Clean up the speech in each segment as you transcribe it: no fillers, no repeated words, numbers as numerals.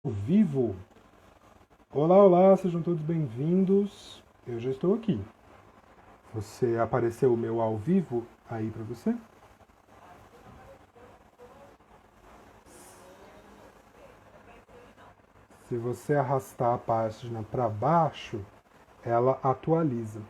Vivo. Olá, olá, sejam todos bem-vindos. Eu já estou aqui. Você apareceu o meu ao vivo aí para você? Se você arrastar a página para baixo, ela atualiza.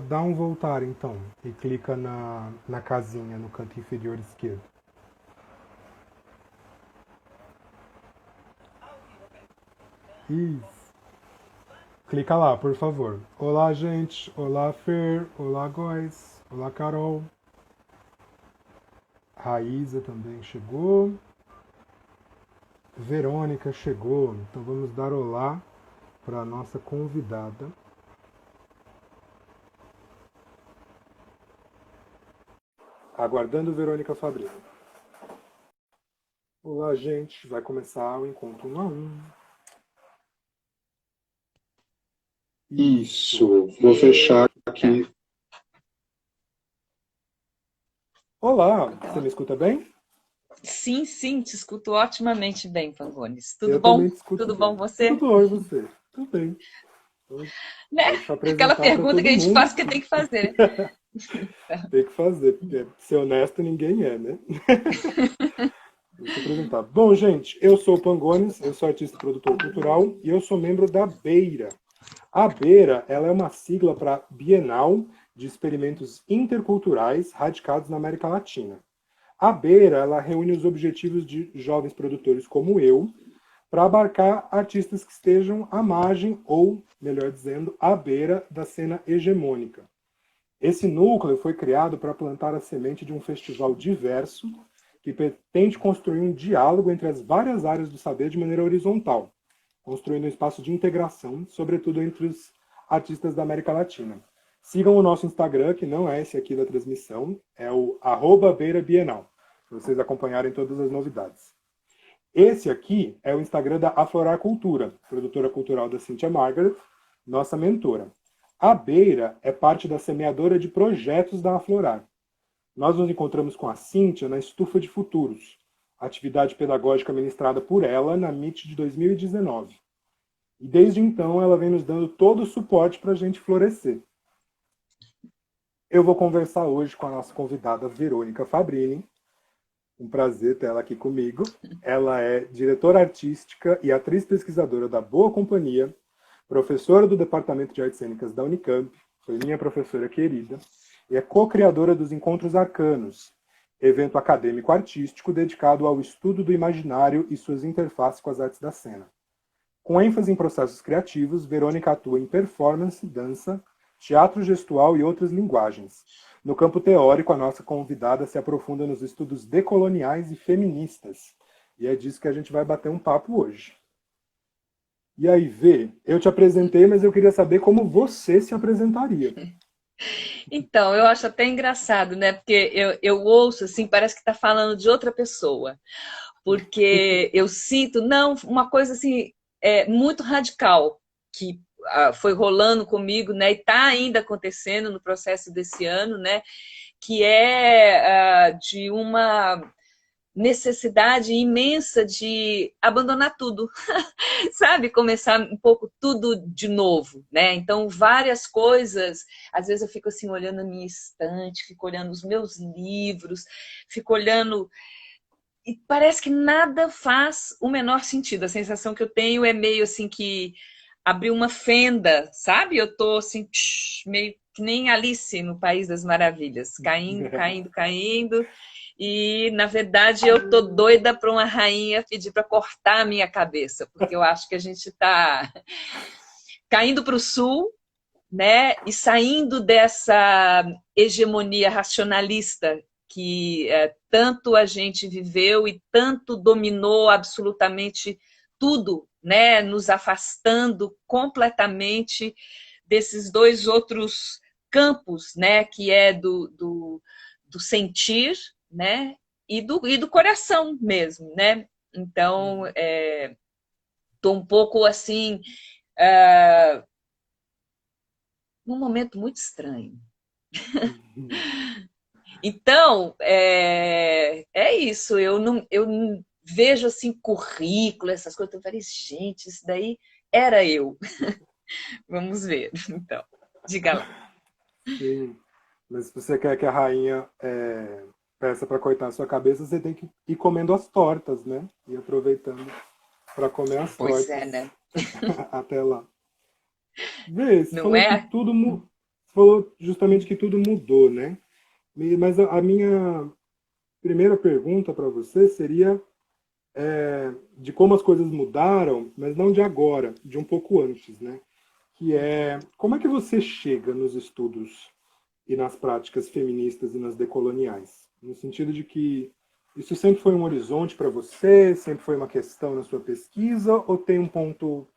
Dá um voltar então e clica na casinha no canto inferior esquerdo. Isso. Clica lá, por favor. Olá, gente. Olá, Fer. Olá, Góis. Olá, Carol. Raíza também chegou. Verônica chegou. Então vamos dar olá para a nossa convidada. Aguardando Verônica Fabrini. Olá, gente. Vai começar o encontro 1 a 1. Isso, vou fechar aqui. Olá, você me escuta bem? Sim, sim, te escuto otimamente bem, Pangones. Tudo Eu bom? também te escuto Tudo bom bem. você? Tudo bom, e você? Tudo bem. Então, Né? deixa eu Aquela apresentar para pergunta que todo a gente mundo faz que aqui. tem que fazer. Tem que fazer, porque ser honesto ninguém é, né? Deixa eu apresentar. Bom, gente, eu sou o Pangones, eu sou artista e produtor cultural e eu sou membro da Beira. A Beira, ela é uma sigla para Bienal de Experimentos Interculturais Radicados na América Latina. A Beira, ela reúne os objetivos de jovens produtores como eu, para abarcar artistas que estejam à margem ou, melhor dizendo, à beira da cena hegemônica. Esse núcleo foi criado para plantar a semente de um festival diverso que pretende construir um diálogo entre as várias áreas do saber de maneira horizontal, construindo um espaço de integração, sobretudo entre os artistas da América Latina. Sigam o nosso Instagram, que não é esse aqui da transmissão, é o @beirabienal, para vocês acompanharem todas as novidades. Esse aqui é o Instagram da Aflorar Cultura, produtora cultural da Cynthia Margaret, nossa mentora. A Beira é parte da semeadora de projetos da Aflorar. Nós nos encontramos com a Cynthia na Estufa de Futuros, atividade pedagógica ministrada por ela na MIT de 2019. E desde então ela vem nos dando todo o suporte para a gente florescer. Eu vou conversar hoje com a nossa convidada Verônica Fabrini. Um prazer ter ela aqui comigo. Ela é diretora artística e atriz pesquisadora da Boa Companhia, professora do Departamento de Artes Cênicas da Unicamp, foi minha professora querida, e é co-criadora dos Encontros Arcanos, evento acadêmico artístico dedicado ao estudo do imaginário e suas interfaces com as artes da cena. Com ênfase em processos criativos, Verônica atua em performance, dança, teatro gestual e outras linguagens. No campo teórico, a nossa convidada se aprofunda nos estudos decoloniais e feministas. E é disso que a gente vai bater um papo hoje. E aí, Vê, eu te apresentei, mas eu queria saber como você se apresentaria. Então, eu acho até engraçado, né? Porque eu ouço assim, parece que está falando de outra pessoa. Porque eu sinto, não, uma coisa assim, muito radical, que foi rolando comigo, né? E está ainda acontecendo no processo desse ano, né? Que é de uma necessidade imensa de abandonar tudo, sabe? Começar um pouco tudo de novo, né? Então, várias coisas, às vezes eu fico assim olhando a minha estante, fico olhando os meus livros, fico olhando e parece que nada faz o menor sentido. A sensação que eu tenho é meio assim que abriu uma fenda, sabe? Eu tô assim, meio que nem Alice no País das Maravilhas, caindo, caindo, caindo. E, na verdade, eu tô doida para uma rainha pedir para cortar a minha cabeça, porque eu acho que a gente está caindo para o sul, né? E saindo dessa hegemonia racionalista que tanto a gente viveu e tanto dominou absolutamente tudo, né? Nos afastando completamente desses dois outros campos, né? Que é do sentir, né? e do coração mesmo, né? Então, estou um pouco assim, num momento muito estranho. Então, é isso. Eu não vejo assim currículo, essas coisas. Eu falei, gente, isso daí era eu. Vamos ver. Então, diga lá. Sim. Mas se você quer que a rainha peça para cortar a sua cabeça, você tem que ir comendo as tortas, né? E aproveitando para comer as Pois tortas é, né? até lá. Vê, você Não falou que é? tudo você falou justamente que tudo mudou, né? Mas a minha primeira pergunta para você seria de como as coisas mudaram, mas não de agora, de um pouco antes, né? Que é como é que você chega nos estudos e nas práticas feministas e nas decoloniais? No sentido de que isso sempre foi um horizonte para você, sempre foi uma questão na sua pesquisa, ou tem um ponto,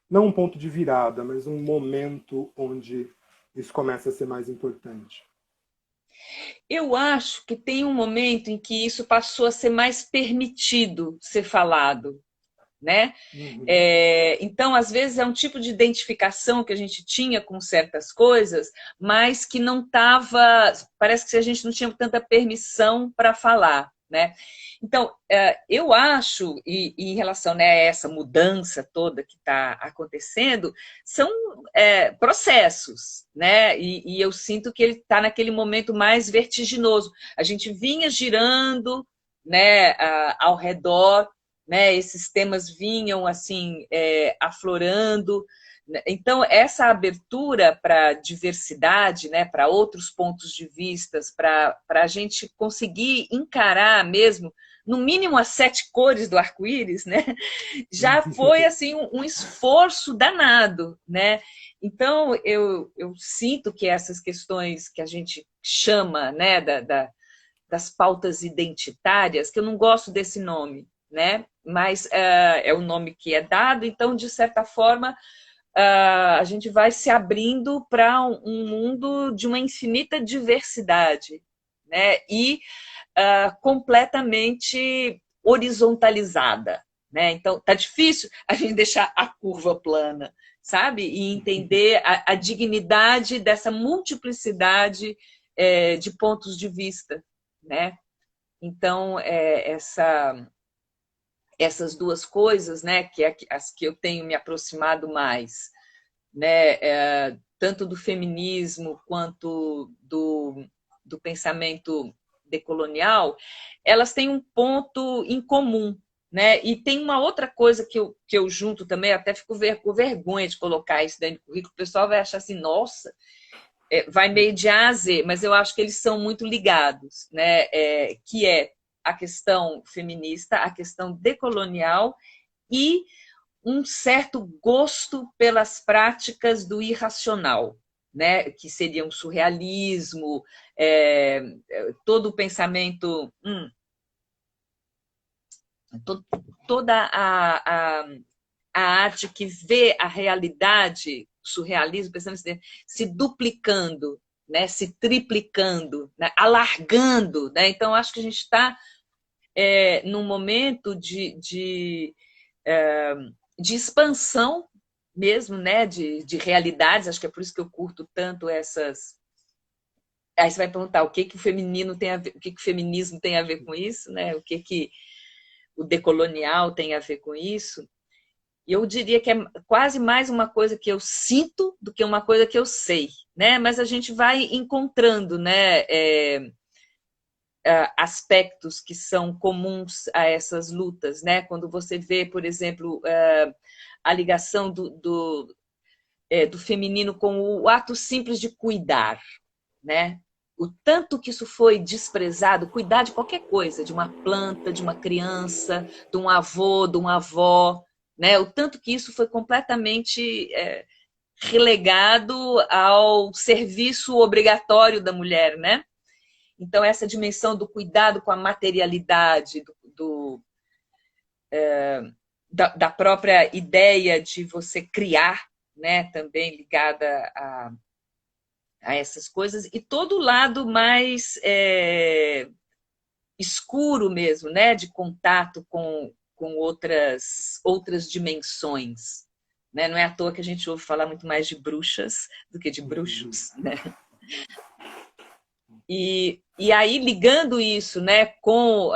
não um ponto de virada, mas um momento onde isso começa a ser mais importante? Eu acho que tem um momento em que isso passou a ser mais permitido ser falado, né? Uhum. Então, às vezes, é um tipo de identificação que a gente tinha com certas coisas, mas que não estava. Parece que a gente não tinha tanta permissão para falar, né? Então, eu acho, e em relação, né, a essa mudança toda que está acontecendo, são processos, né? E eu sinto que ele está naquele momento mais vertiginoso. A gente vinha girando, né, ao redor, né, esses temas vinham assim aflorando. Então, essa abertura para diversidade, né, para outros pontos de vistas, para a gente conseguir encarar mesmo, no mínimo as 7 cores do arco-íris, né, já foi assim um esforço danado, né? Então, eu sinto que essas questões que a gente chama, né, das pautas identitárias, que eu não gosto desse nome, né? Mas é o nome que é dado, então, de certa forma, a gente vai se abrindo para um mundo de uma infinita diversidade, né? E completamente horizontalizada, né? Então, tá difícil a gente deixar a curva plana, sabe? E entender a dignidade dessa multiplicidade de pontos de vista, né? Então, essas duas coisas, né, que é as que eu tenho me aproximado mais, né, tanto do feminismo quanto do pensamento decolonial, elas têm um ponto em comum, né? E tem uma outra coisa que eu junto também, até fico com vergonha de colocar isso dentro do currículo, o pessoal vai achar assim, nossa, vai meio de A a Z, mas eu acho que eles são muito ligados, né? Que é a questão feminista, a questão decolonial e um certo gosto pelas práticas do irracional, né? Que seria um surrealismo, todo o pensamento, toda a arte que vê a realidade, surrealismo, pensando assim, se duplicando, né, se triplicando, né, alargando. Né? Então, acho que a gente está num momento de expansão mesmo, né, de realidades. Acho que é por isso que eu curto tanto essas. Aí você vai perguntar o que, que o feminino tem a ver, o que, que o feminismo tem a ver com isso, né? O que o decolonial tem a ver com isso. E eu diria que é quase mais uma coisa que eu sinto do que uma coisa que eu sei, né? Mas a gente vai encontrando, né, aspectos que são comuns a essas lutas, né? Quando você vê, por exemplo, a ligação do feminino com o ato simples de cuidar, né? O tanto que isso foi desprezado, cuidar de qualquer coisa, de uma planta, de uma criança, de um avô, de uma avó, né? O tanto que isso foi completamente relegado ao serviço obrigatório da mulher, né? Então, essa dimensão do cuidado com a materialidade, da própria ideia de você criar, né? Também ligada a essas coisas, e todo o lado mais escuro mesmo, né? De contato com outras dimensões. Né? Não é à toa que a gente ouve falar muito mais de bruxas do que de bruxos. Né? E aí, ligando isso, né, com...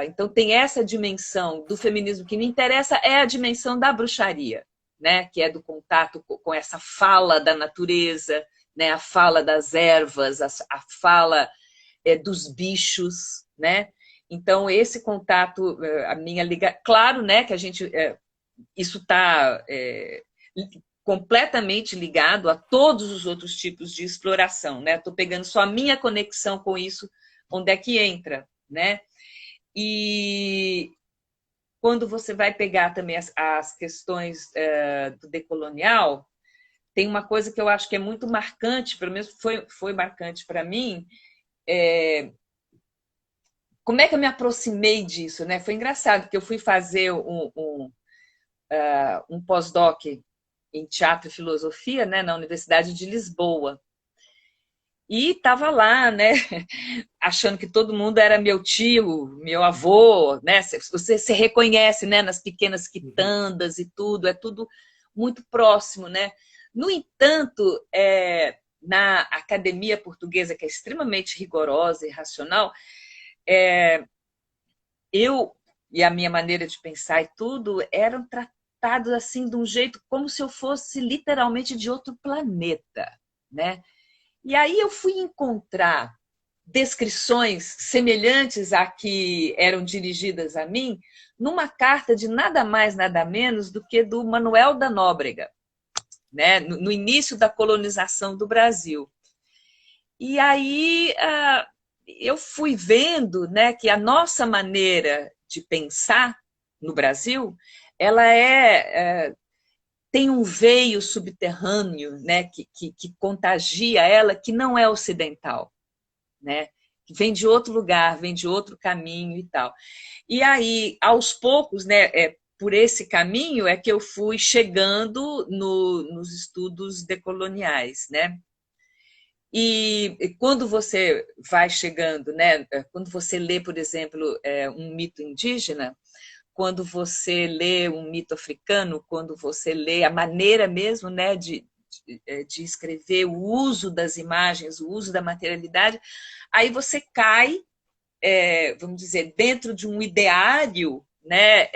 então, tem essa dimensão do feminismo que me interessa, é a dimensão da bruxaria, né, que é do contato com essa fala da natureza, né, a fala das ervas, a fala dos bichos, né? Então, esse contato, a minha liga... Claro, né, que a gente... isso está completamente ligado a todos os outros tipos de exploração, né? Estou pegando só a minha conexão com isso, onde é que entra, né? E quando você vai pegar também as questões do decolonial, tem uma coisa que eu acho que é muito marcante, pelo menos foi marcante para mim, como é que eu me aproximei disso, né? Foi engraçado, porque eu fui fazer um pós-doc em teatro e filosofia, né, na Universidade de Lisboa. E estava lá, né, achando que todo mundo era meu tio, meu avô, né? Você se reconhece, né, nas pequenas quitandas e tudo, é tudo muito próximo, né? No entanto, na academia portuguesa, que é extremamente rigorosa e racional, eu e a minha maneira de pensar e tudo eram tratados assim de um jeito como se eu fosse literalmente de outro planeta, né? E aí eu fui encontrar descrições semelhantes a que eram dirigidas a mim numa carta de nada mais, nada menos do que do Manuel da Nóbrega, né? No início da colonização do Brasil. E aí eu fui vendo, né, que a nossa maneira de pensar no Brasil, ela tem um veio subterrâneo, né, que contagia ela, que não é ocidental, né, que vem de outro lugar, vem de outro caminho e tal. E aí, aos poucos, né, por esse caminho é que eu fui chegando nos estudos decoloniais, né? E quando você vai chegando, né, quando você lê, por exemplo, um mito indígena, quando você lê um mito africano, quando você lê a maneira mesmo, né, de escrever, o uso das imagens, o uso da materialidade, aí você cai, vamos dizer, dentro de um ideário, né,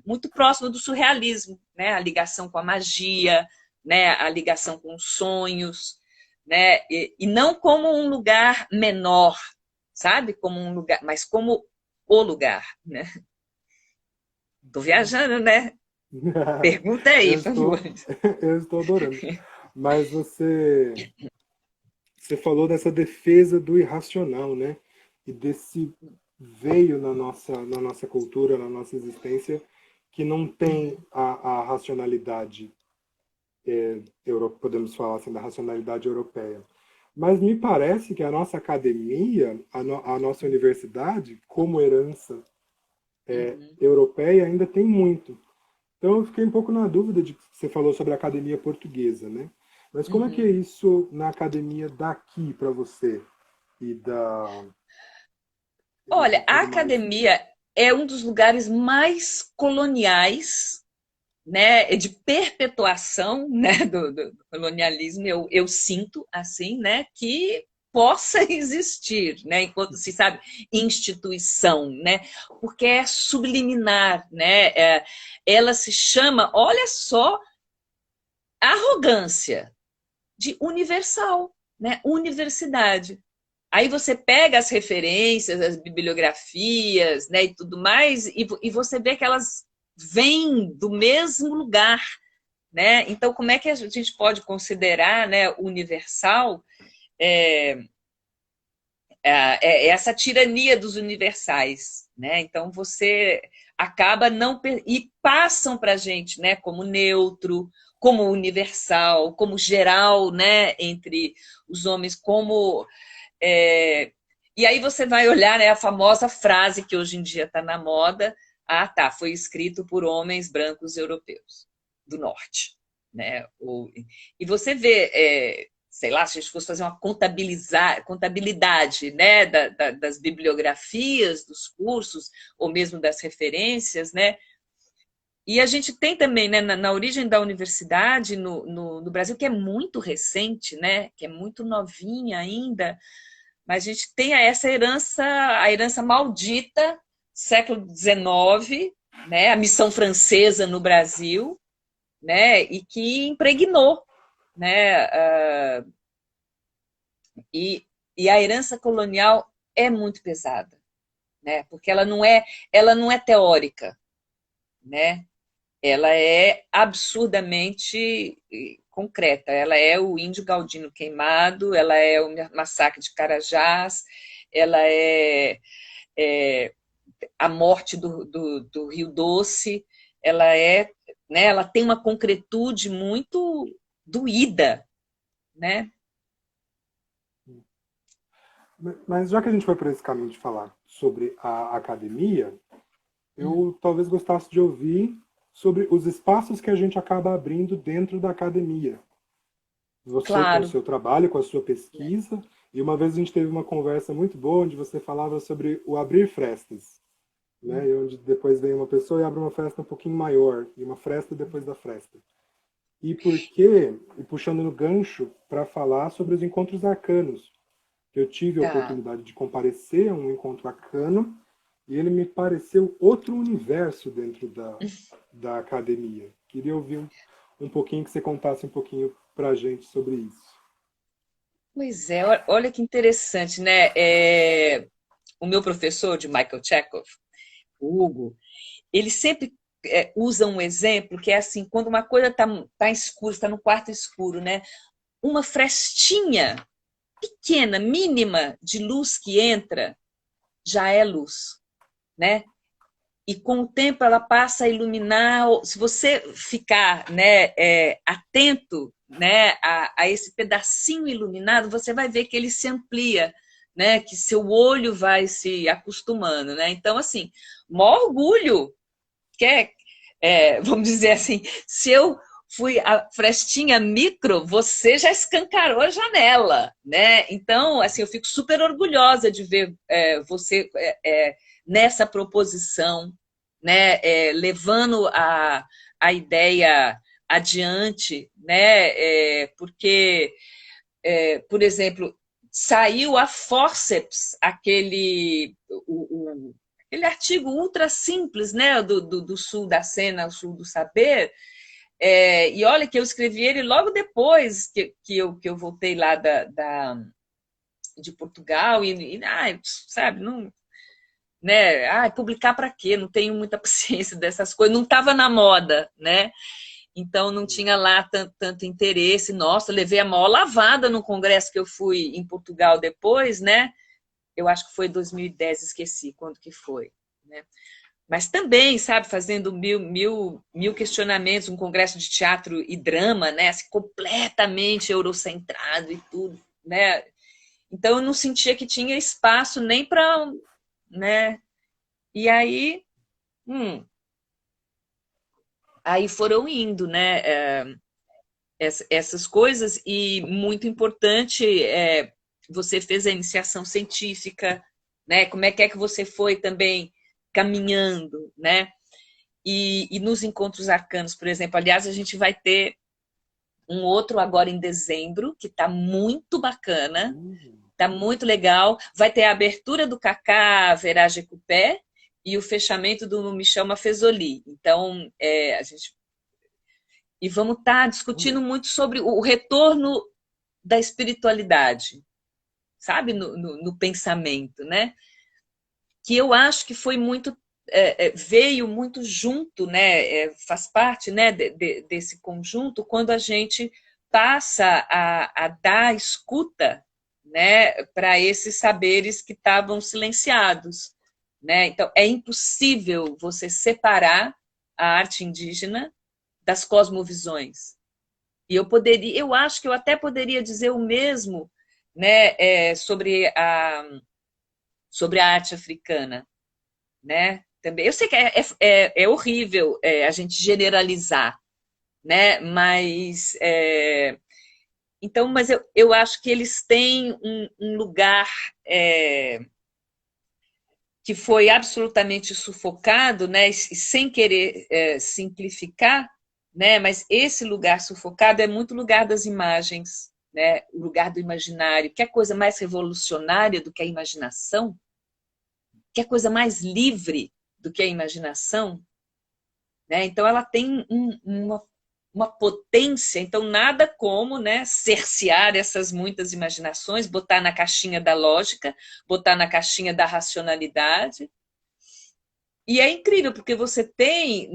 muito próximo do surrealismo, né, a ligação com a magia, né, a ligação com os sonhos, né, e não como um lugar menor, sabe, como um lugar, mas como o lugar, né? Tô viajando, né? Pergunta aí, Eu por favor. estou, eu estou adorando. Mas você falou dessa defesa do irracional, né? E desse veio na nossa cultura, na nossa existência, que não tem a racionalidade, podemos falar assim, da racionalidade europeia. Mas me parece que a nossa academia, a nossa universidade, como herança europeia, ainda tem muito. Então eu fiquei um pouco na dúvida de que você falou sobre a academia portuguesa, né? Mas como é que é isso na academia daqui para você? E e Olha, a tudo mais. academia é um dos lugares mais coloniais, né, de perpetuação, né, do colonialismo, eu sinto assim, né, que possa existir, né, enquanto se sabe instituição, né, porque é subliminar, né, ela se chama, olha só, arrogância de universal, né, universidade. Aí você pega as referências, as bibliografias, né, e tudo mais, e você vê que elas vêm do mesmo lugar, né? Então, como é que a gente pode considerar, né, universal essa tirania dos universais, né? Então, você acaba não... E passam para a gente, né, como neutro, como universal, como geral, né, entre os homens, como... E aí você vai olhar, né, a famosa frase que hoje em dia está na moda, tá, foi escrito por homens brancos europeus do norte, né? E você vê sei lá, se a gente fosse fazer uma contabilidade, né, das bibliografias, dos cursos, ou mesmo das referências, né? E a gente tem também, né, na origem da universidade no Brasil, que é muito recente, né, que é muito novinha ainda, mas a gente tem essa herança, a herança maldita, século XIX, né, a missão francesa no Brasil, né, e que impregnou, né, e a herança colonial é muito pesada, né, porque ela não é teórica, né, ela é absurdamente concreta. Ela é o índio Galdino queimado, ela é o massacre de Carajás, ela é a morte do Rio Doce, né, ela tem uma concretude muito doída, né? Mas já que a gente foi por esse caminho de falar sobre a academia, eu talvez gostasse de ouvir sobre os espaços que a gente acaba abrindo dentro da academia. Você com o Claro. seu trabalho, com a sua pesquisa, e uma vez a gente teve uma conversa muito boa onde você falava sobre o abrir frestas, né? E onde depois vem uma pessoa e abre uma fresta um pouquinho maior, e uma fresta depois da fresta. E por quê? E puxando no gancho para falar sobre os encontros arcanos, que eu tive a Tá. oportunidade de comparecer a um encontro arcano, e ele me pareceu outro universo dentro da academia. Queria ouvir um pouquinho, que você contasse um pouquinho para a gente sobre isso. Pois é, olha que interessante, né? O meu professor de Michael Chekhov, o Hugo, ele sempre usa um exemplo que é assim, quando uma coisa tá escura, está no quarto escuro, né? Uma frestinha pequena, mínima de luz que entra, já é luz, né? E com o tempo ela passa a iluminar, se você ficar, né, atento, né, a esse pedacinho iluminado, você vai ver que ele se amplia, né, que seu olho vai se acostumando, né? Então, assim, maior orgulho, vamos dizer assim, se eu fui a frestinha micro, você já escancarou a janela, né? Então, assim, eu fico super orgulhosa de ver você nessa proposição, né? Levando a ideia adiante, né? Porque, por exemplo, saiu a forceps aquele artigo ultra simples, né, do sul da cena, o sul do saber, e olha que eu escrevi ele logo depois que eu voltei lá de Portugal, sabe, não, né, publicar para quê? Não tenho muita paciência dessas coisas, não estava na moda, né? Então não tinha lá tanto interesse. Nossa, levei a maior lavada no congresso que eu fui em Portugal depois, né? Eu acho que foi 2010, esqueci quando que foi, né? Mas também, sabe, fazendo mil questionamentos, um congresso de teatro e drama, né? Assim, completamente eurocentrado e tudo, né? Então eu não sentia que tinha espaço nem para, né? E aí foram indo, né? Essas coisas, e muito importante, você fez a iniciação científica, né? Como é que você foi também caminhando, né? E nos encontros arcanos, por exemplo, aliás, a gente vai ter um outro agora em dezembro, que está muito bacana, está muito legal. Vai ter a abertura do Cacá Verage Coupé e o fechamento do Michel Maffezoli. Então, a gente... E vamos estar discutindo muito sobre o retorno da espiritualidade, sabe, no pensamento, né? Que eu acho que foi muito, veio muito junto, né? Faz parte, né, desse conjunto, quando a gente passa a dar escuta, né, para esses saberes que estavam silenciados, né? Então é impossível você separar a arte indígena das cosmovisões. E eu acho que eu até poderia dizer o mesmo, né, sobre a arte africana, né? Também. Eu sei que é horrível a gente generalizar, né? Mas Então, mas eu acho que eles têm um lugar que foi absolutamente sufocado, né, e sem querer simplificar, né, mas esse lugar sufocado é muito lugar das imagens, né, o lugar do imaginário. Que é coisa mais revolucionária do que a imaginação? Que é coisa mais livre do que a imaginação? Né? Então, ela tem uma potência, então nada como, né, cercear essas muitas imaginações, botar na caixinha da lógica, botar na caixinha da racionalidade. E é incrível, porque você tem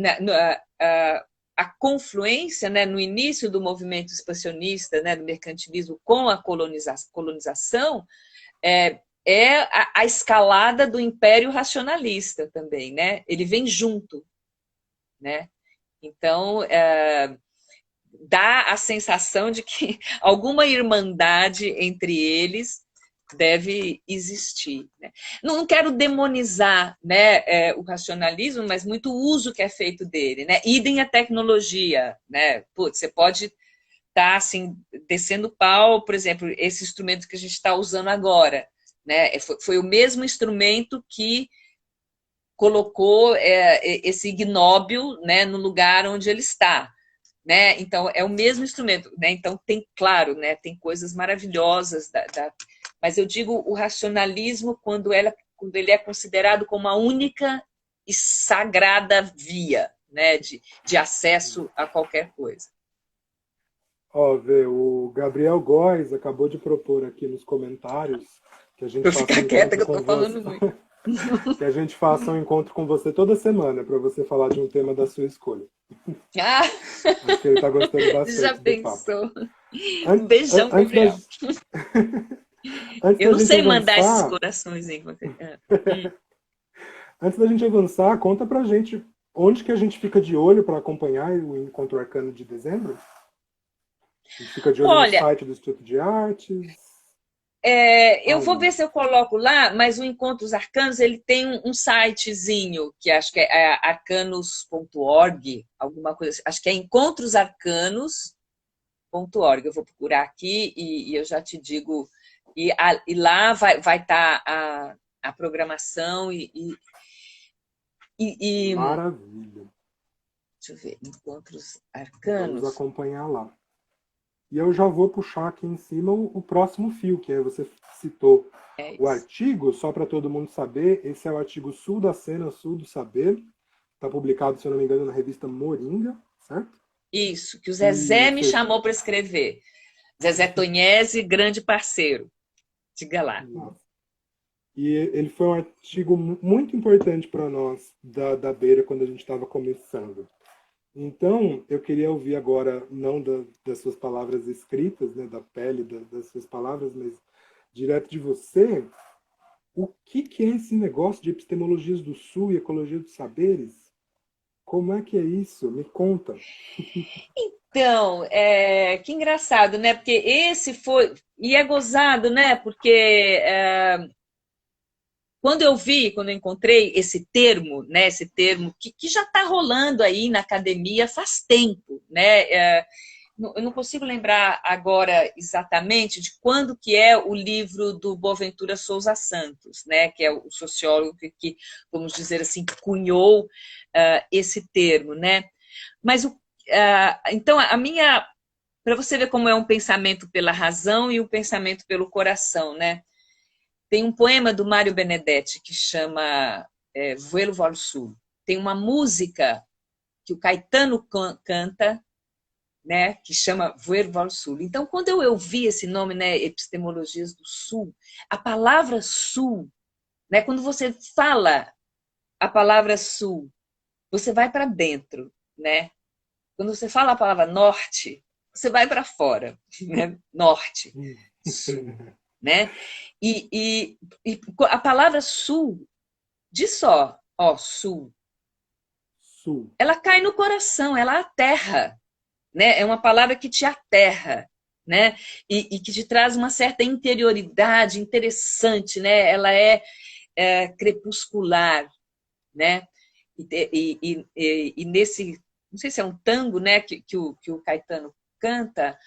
a confluência, né, no início do movimento expansionista, né, do mercantilismo com a colonização, a escalada do império racionalista também, né? Ele vem junto, né? Então, dá a sensação de que alguma irmandade entre eles deve existir. Né? Não quero demonizar, né, o racionalismo, mas muito uso que é feito dele. Né? Idem a tecnologia. Né? Putz, você pode estar assim, descendo pau, por exemplo, esse instrumento que a gente está usando agora. Né? Foi o mesmo instrumento que colocou esse ignóbil, né, no lugar onde ele está. Né? Então, é o mesmo instrumento. Né? Então, tem, claro, né, tem coisas maravilhosas, mas eu digo o racionalismo quando ele é considerado como a única e sagrada via, né, de acesso a qualquer coisa. Ó, vê, o Gabriel Góes acabou de propor aqui nos comentários que a gente faça um quieta encontro que eu tô com você. falando muito. Que a gente faça um encontro com você toda semana para você falar de um tema da sua escolha. Ah, Acho que ele está gostando bastante já do papo. pensou? Um beijão, Antes Gabriel. antes Eu da não gente sei mandar esses avançar, corações aí. antes da gente avançar, conta pra gente onde que a gente fica de olho para acompanhar o Encontro Arcano de dezembro. A gente fica de olho no Olha, site do Instituto de Artes. eu vou ver Aonde? se eu coloco lá, mas o Encontros Arcanos ele tem um sitezinho que acho que é arcanos.org, alguma coisa assim. Acho que é encontrosarcanos.org. Eu vou procurar aqui e eu já te digo. E lá vai estar a programação e Maravilha. deixa eu ver, Encontros Vamos Arcanos. acompanhar lá. E eu já vou puxar aqui em cima o próximo fio, que é você citou É o isso. artigo, só para todo mundo saber, esse é o artigo Sul da Cena, Sul do Saber. Está publicado, se eu não me engano, na revista Moringa, certo? Isso, que o E Zezé me você... chamou para escrever. Zezé Tonhese, grande parceiro. Diga lá. Nossa. E ele foi um artigo muito importante para nós da Beira quando a gente estava começando. Então, eu queria ouvir agora, não das suas palavras escritas, né, da pele das suas palavras, mas direto de você, o que é esse negócio de epistemologias do Sul e ecologia dos saberes? Como é que é isso? Me conta. Então, que engraçado, né? Porque esse foi. E é gozado, né? Porque quando eu encontrei esse termo, né? Esse termo que já está rolando aí na academia faz tempo, né? Eu não consigo lembrar agora exatamente de quando que é o livro do Boaventura Souza Santos, né? Que é o sociólogo que vamos dizer assim, cunhou esse termo, né? Mas então a minha, para você ver como é um pensamento pela razão e um pensamento pelo coração, né? Tem um poema do Mário Benedetti que chama Vuelo Vol Sul. Tem uma música que o Caetano canta, né, que chama Vuelo Vol Sul. Então, quando eu ouvi esse nome, né, Epistemologias do Sul, a palavra Sul, né, quando você fala a palavra Sul, você vai para dentro, né? Quando você fala a palavra Norte, você vai para fora, né? Norte, Sul, né? E a palavra Sul, de só, ó, Sul, Sul. ela cai no coração, ela aterra, né? É uma palavra que te aterra, né? E que te traz uma certa interioridade interessante, né? Ela é crepuscular, né? E nesse, não sei se é um tango, né? Que o Caetano canta,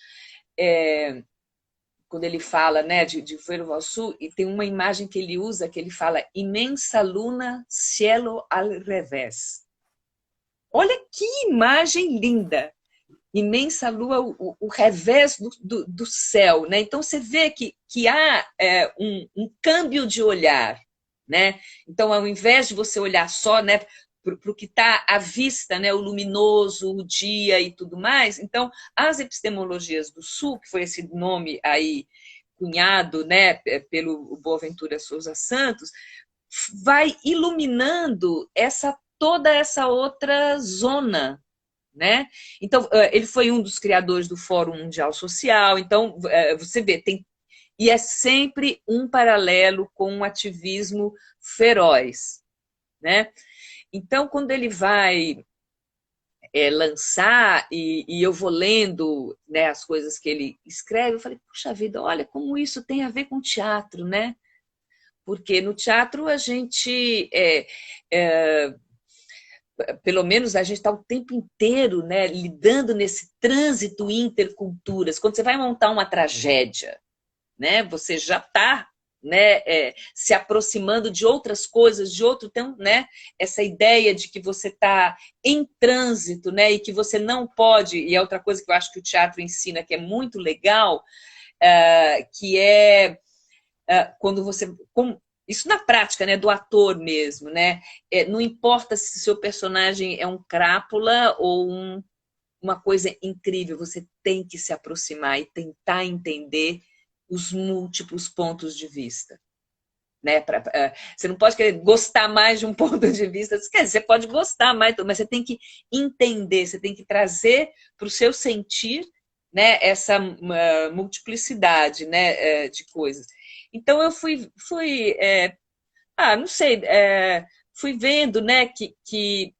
quando ele fala, né, de Fuero ao Sul, e tem uma imagem que ele usa, que ele fala imensa luna, cielo al revés. Olha que imagem linda! Imensa lua, o revés do céu, né? Então você vê que há um câmbio de olhar, né? Então, ao invés de você olhar só, né, para o que está à vista, né, o luminoso, o dia e tudo mais, então as epistemologias do Sul, que foi esse nome aí cunhado, né, pelo Boaventura Souza Santos, vai iluminando toda essa outra zona, né? Então, ele foi um dos criadores do Fórum Mundial Social. Então, você vê, e é sempre um paralelo com um ativismo feroz, né? Então, quando ele vai lançar, e eu vou lendo, né, as coisas que ele escreve, eu falei, puxa vida, olha como isso tem a ver com teatro, né? Porque no teatro a gente pelo menos a gente está o tempo inteiro, né, lidando nesse trânsito interculturas. Quando você vai montar uma tragédia, né, você já está, né, se aproximando de outras coisas, de outro tempo, né, essa ideia de que você está em trânsito, né, e que você não pode, e é outra coisa que eu acho que o teatro ensina, que é muito legal, que é quando você... Isso na prática, né, do ator mesmo, né? Não importa se seu personagem é um crápula ou uma coisa incrível, você tem que se aproximar e tentar entender os múltiplos pontos de vista. Né? Você não pode querer gostar mais de um ponto de vista, você pode gostar mais, mas você tem que entender, você tem que trazer para o seu sentir, né, essa multiplicidade, né, de coisas. Então eu fui não sei, fui vendo, né, que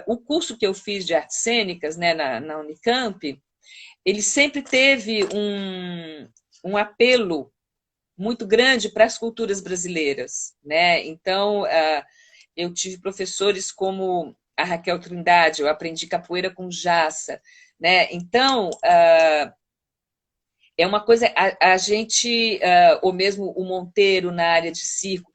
o curso que eu fiz de artes cênicas, né, na Unicamp, ele sempre teve um apelo muito grande para as culturas brasileiras, né? Então, eu tive professores como a Raquel Trindade, eu aprendi capoeira com Jassa, né? Então, é uma coisa, a gente, ou mesmo o Monteiro na área de circo,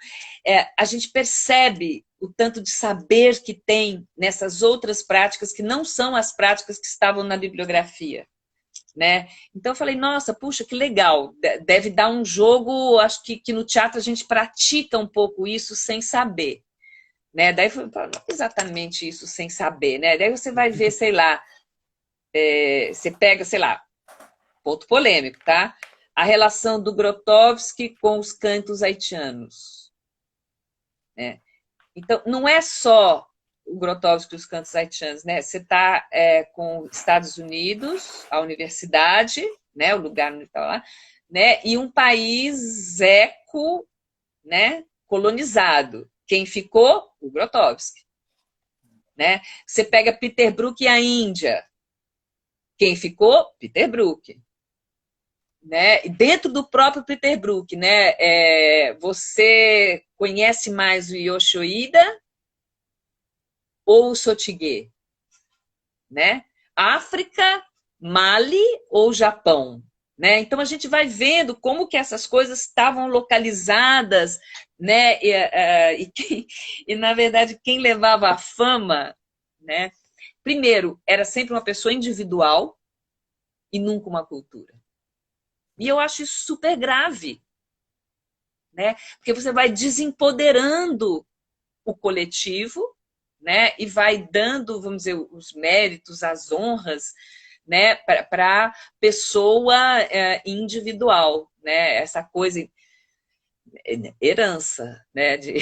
a gente percebe o tanto de saber que tem nessas outras práticas que não são as práticas que estavam na bibliografia. Né? Então eu falei, nossa, puxa, que legal, deve dar um jogo, acho que no teatro a gente pratica um pouco isso sem saber. Né? Daí foi não exatamente isso sem saber, né? Daí você vai ver, sei lá, você pega, sei lá, ponto polêmico, tá? A relação do Grotowski com os cantos haitianos. Né? Então, não é só o Grotowski e os cantos haitianos, né? Você está com os Estados Unidos, a universidade, né? O lugar onde está lá, né? E um país né? Colonizado. Quem ficou? O Grotowski. Né? Você pega Peter Brook e a Índia. Quem ficou? Peter Brook. Né? Dentro do próprio Peter Brook, né? Você conhece mais o Yoshoida ou o Sotigé? Né? África, Mali ou Japão? Né? Então a gente vai vendo como que essas coisas estavam localizadas, né? E na verdade quem levava a fama, né? Primeiro, era sempre uma pessoa individual e nunca uma cultura. E eu acho isso super grave, né? Porque você vai desempoderando o coletivo, né? E vai dando, vamos dizer, os méritos, as honras, né? Para a pessoa individual, né? Essa coisa, herança, né? De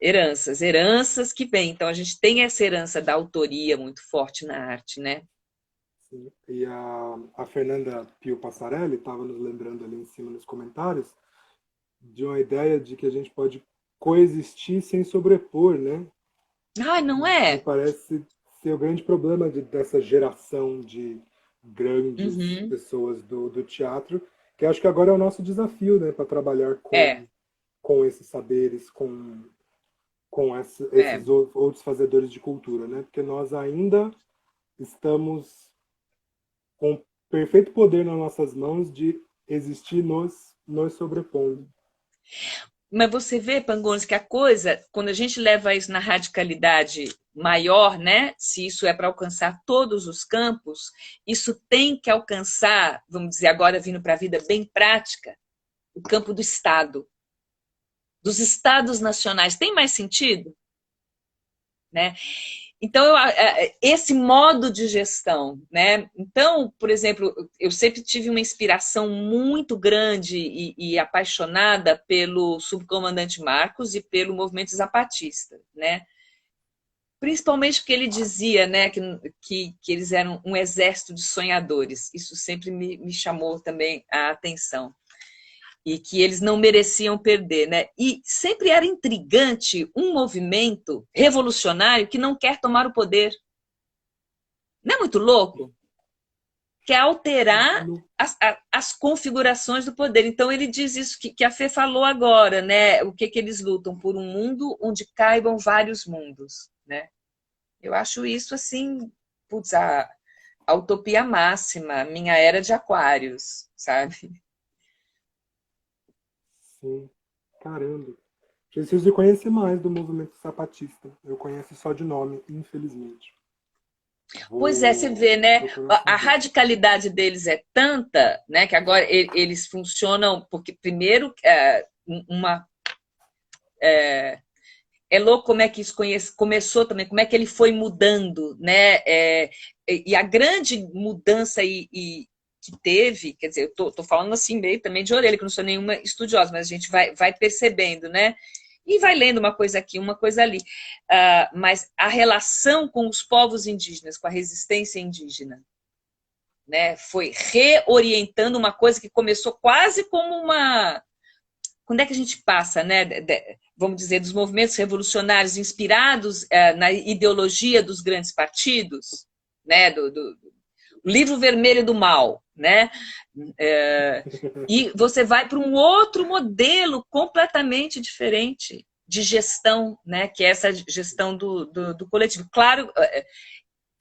heranças que vêm. Então a gente tem essa herança da autoria muito forte na arte, né? Sim. E a Fernanda Pio Passarelli estava nos lembrando ali em cima nos comentários de uma ideia de que a gente pode coexistir sem sobrepor, né? Ai, não Me é? parece ser o grande problema dessa geração de grandes Uhum. pessoas do teatro, que acho que agora é o nosso desafio, né, para trabalhar É, com esses saberes, com é. esses outros fazedores de cultura, né? Porque nós ainda estamos com perfeito poder nas nossas mãos de existir nos sobrepondo. Mas você vê, Pangones, que a coisa, quando a gente leva isso na radicalidade maior, né? Se isso é para alcançar todos os campos, isso tem que alcançar, vamos dizer, agora vindo para a vida bem prática, o campo do Estado, dos Estados nacionais. Tem mais sentido? Né? Então, esse modo de gestão, né? Então, por exemplo, eu sempre tive uma inspiração muito grande e apaixonada pelo subcomandante Marcos e pelo movimento zapatista, né? Principalmente porque ele dizia, né, que eles eram um exército de sonhadores. Isso sempre me chamou também a atenção. E que eles não mereciam perder, né? E sempre era intrigante um movimento revolucionário que não quer tomar o poder. Não é muito louco? Quer alterar as configurações do poder. Então ele diz isso que a Fê falou agora, né? O que eles lutam? Por um mundo onde caibam vários mundos, né? Eu acho isso assim, putz, a utopia máxima, minha era de aquários, sabe? Sim, caramba. Preciso de conhecer mais do movimento zapatista. Eu conheço só de nome, infelizmente. Pois é, você vê, né? A radicalidade deles é tanta, né? Que agora eles funcionam, porque primeiro é louco como é que isso começou também, como é que ele foi mudando, né? E a grande mudança que teve, quer dizer, eu tô falando assim meio também de orelha, que eu não sou nenhuma estudiosa, mas a gente vai percebendo, né? E vai lendo uma coisa aqui, uma coisa ali. Mas a relação com os povos indígenas, com a resistência indígena, né? Foi reorientando uma coisa que começou quase como uma... Quando é que a gente passa, né? Vamos dizer, dos movimentos revolucionários inspirados na ideologia dos grandes partidos, né? Do livro vermelho do mal, né? E você vai para um outro modelo completamente diferente de gestão, né? Que é essa gestão do coletivo. Claro,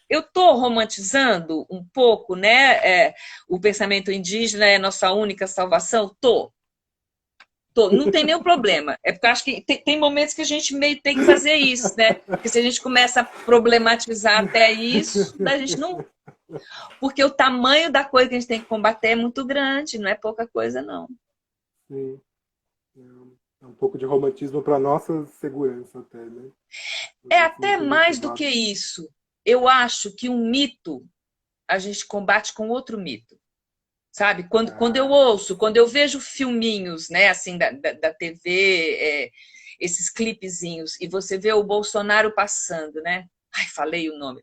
eu estou romantizando um pouco, né? O pensamento indígena é nossa única salvação? Tô. Não tem nenhum problema. É porque eu acho que tem momentos que a gente meio tem que fazer isso, né? Porque se a gente começa a problematizar até isso, a gente não... Porque o tamanho da coisa que a gente tem que combater é muito grande, não é pouca coisa, não. Sim. É um pouco de romantismo para nossa segurança até, né? É até mais do que isso. Eu acho que um mito a gente combate com outro mito. Sabe? Quando eu ouço, quando eu vejo filminhos, né, assim, da TV, esses clipezinhos, e você vê o Bolsonaro passando, né? Ai, falei o nome.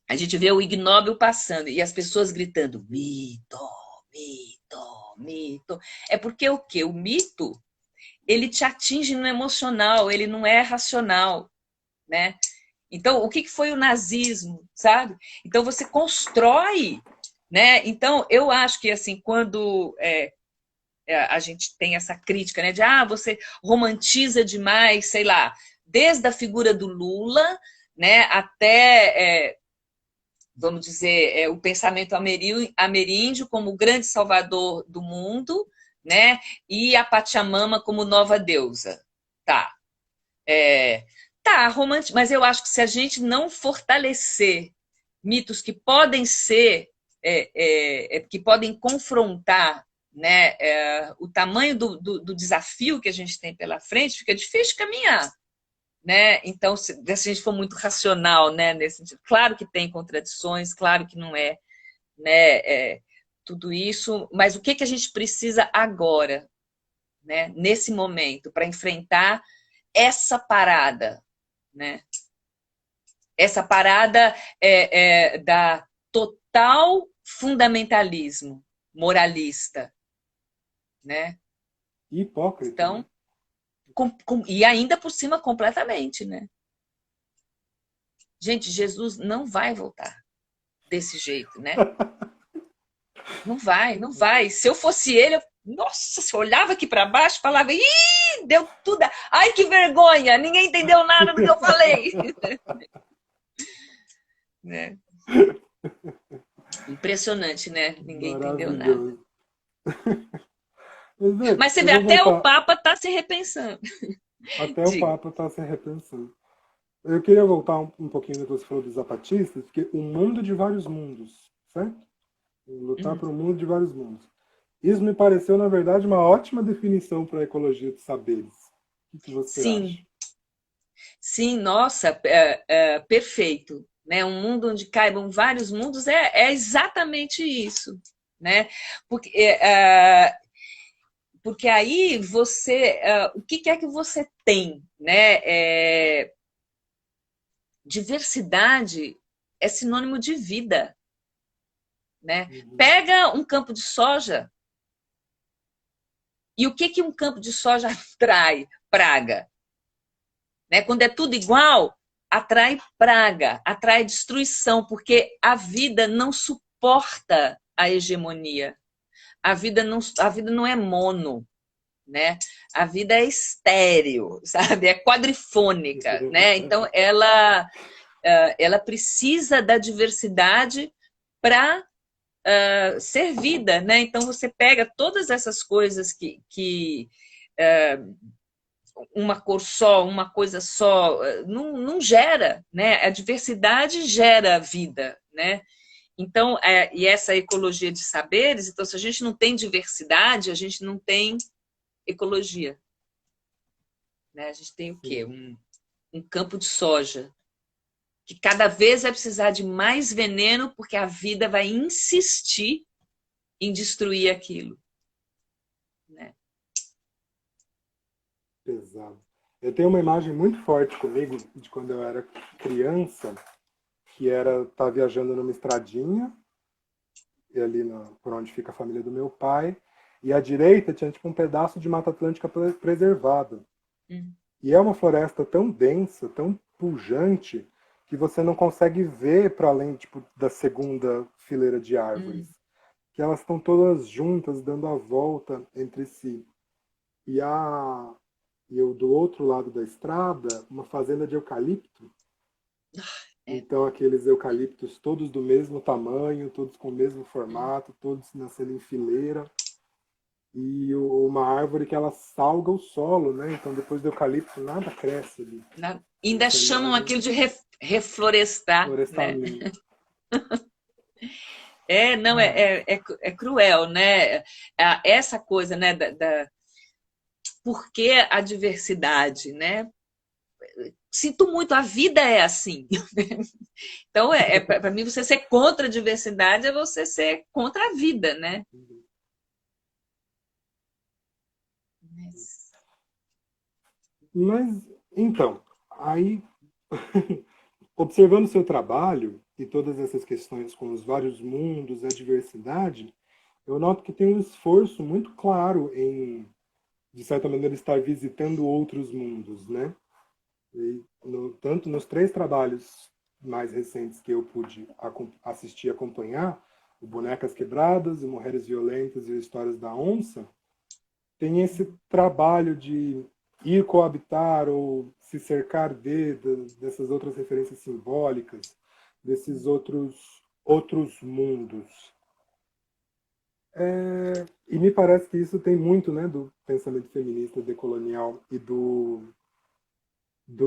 A gente vê o ignóbil passando e as pessoas gritando mito, mito, mito. É porque o quê? O mito, ele te atinge no emocional, ele não é racional, né? Então, o que foi o nazismo, sabe? Então, você constrói, né? Então, eu acho que, assim, quando a gente tem essa crítica, né? De, você romantiza demais, sei lá, desde a figura do Lula, né? Até, vamos dizer, o pensamento ameríndio como o grande salvador do mundo, né? E a Pachamama como nova deusa. Tá. Tá, romântico, mas eu acho que se a gente não fortalecer mitos que podem ser, que podem confrontar, né, o tamanho do desafio que a gente tem pela frente, fica difícil caminhar, né? Então, se a gente for muito racional, né, nesse sentido, claro que tem contradições, claro que não é, né, tudo isso, mas o que a gente precisa agora, né, nesse momento, para enfrentar essa parada, né? Essa parada da total fundamentalismo moralista, né? Hipócrita. Então, e ainda por cima completamente, né? Gente, Jesus não vai voltar desse jeito, né? Não vai, não vai. Se eu fosse ele, nossa, se eu olhava aqui para baixo, falava, ih, deu tudo. Ai, que vergonha, ninguém entendeu nada do que eu falei. né? Impressionante, né? Ninguém entendeu nada. Maravilhoso. Mas, Mas você eu vê, vou até o voltar. Papa está se repensando. Até o Diga. Papa está se repensando. Eu queria voltar um pouquinho no que você falou dos zapatistas, porque o mundo de vários mundos, certo? Lutar Uhum. por um mundo de vários mundos. Isso me pareceu, na verdade, uma ótima definição para a ecologia dos saberes. O que você acha? Sim, sim, nossa, perfeito. Né? Um mundo onde caibam vários mundos é exatamente isso. Né? Porque, porque aí você, o que é que você tem? Né? Diversidade é sinônimo de vida. Né? Uhum. Pega um campo de soja, e o que um campo de soja atrai? Praga. Né? Quando é tudo igual, atrai praga, atrai destruição, porque a vida não suporta a hegemonia. A vida não é mono, né? A vida é estéreo, sabe? É quadrifônica, né? Então ela precisa da diversidade para ser vida, né? Então você pega todas essas coisas que uma cor só, uma coisa só, não gera, né? A diversidade gera vida, né? Então, e essa ecologia de saberes, então se a gente não tem diversidade, a gente não tem ecologia, né? A gente tem o quê? Sim. Um campo de soja, que cada vez vai precisar de mais veneno, porque a vida vai insistir em destruir aquilo, né? Pesado. Eu tenho uma imagem muito forte comigo de quando eu era criança, que era estar viajando numa estradinha, e ali por onde fica a família do meu pai, e à direita tinha tipo um pedaço de Mata Atlântica preservado. Hum, E é uma floresta tão densa, tão pujante, que você não consegue ver para além tipo, da segunda fileira de árvores. hum. Que elas estão todas juntas, dando a volta entre si. E, e eu, do outro lado da estrada, uma fazenda de eucalipto. É. Então, aqueles eucaliptos todos do mesmo tamanho, todos com o mesmo formato, todos nascendo em fileira. E uma árvore que ela salga o solo, né? Então, depois do eucalipto, nada cresce ali. Ainda Essa chamam imagem, aquilo de reflorestar, né? florestamento. Não, é cruel, né? Essa coisa, né, por que a diversidade, né? Sinto muito, a vida é assim. Então, para mim, você ser contra a diversidade é você ser contra a vida, né? Mas, Mas, então, aí, observando seu trabalho e todas essas questões com os vários mundos, a diversidade, eu noto que tem um esforço muito claro em, de certa maneira, estar visitando outros mundos, né? E tanto nos três trabalhos mais recentes que eu pude assistir e acompanhar, o Bonecas Quebradas, o Mulheres Violentas e o Histórias da Onça, tem esse trabalho de ir coabitar ou se cercar dessas outras referências simbólicas, desses outros mundos. E me parece que isso tem muito, né, do pensamento feminista decolonial e do